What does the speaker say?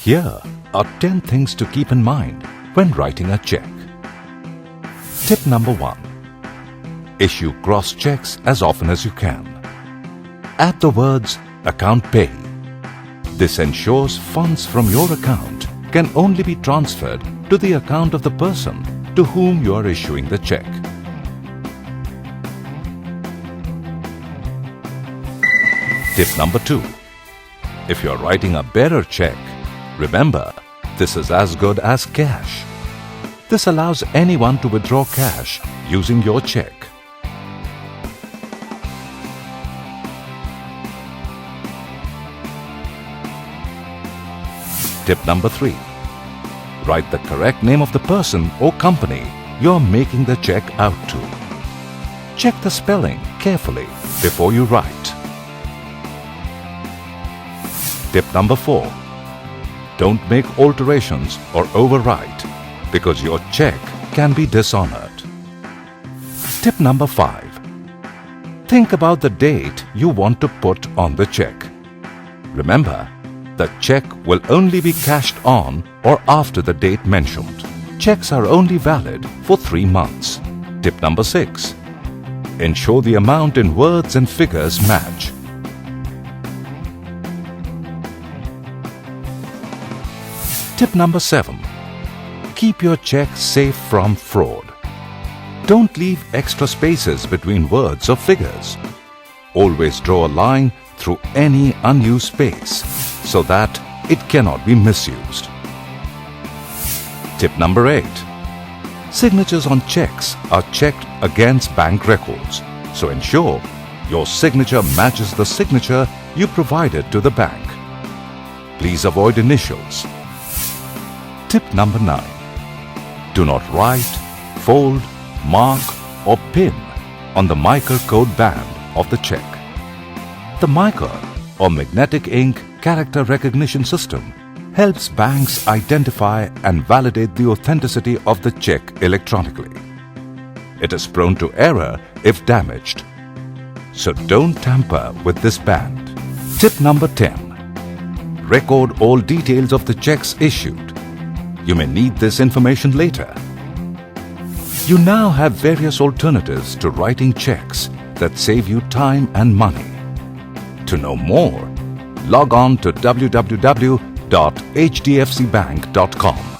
Here are 10 things to keep in mind when writing a check. Tip number 1. Issue cross checks as often as you can. Add the words account pay. This ensures funds from your account can only be transferred to the account of the person to whom you are issuing the check. Tip number 2. If you are writing a bearer check, remember, this is as good as cash. This allows anyone to withdraw cash using your check. Tip number 3. Write the correct name of the person or company you are making the check out to. Check the spelling carefully before you write. Tip number 4. Don't make alterations or overwrite because your check can be dishonored. Tip number 5. Think about the date you want to put on the check. Remember, the check will only be cashed on or after the date mentioned. Checks are only valid for 3 months. Tip number 6. Ensure the amount in words and figures match. Tip number 7. Keep your check safe from fraud. Don't leave extra spaces between words or figures. Always draw a line through any unused space so that it cannot be misused. Tip number 8. Signatures on checks are checked against bank records, so ensure your signature matches the signature you provided to the bank. Please avoid initials. Tip number 9. Do not write, fold, mark or pin on the Mica code band of the check. The Mica or magnetic ink character recognition system helps banks identify and validate the authenticity of the check electronically. It is prone to error if damaged, so don't tamper with this band. Tip number 10. Record all details of the checks issued. You may need this information later. You now have various alternatives to writing checks that save you time and money. To know more, log on to www.hdfcbank.com.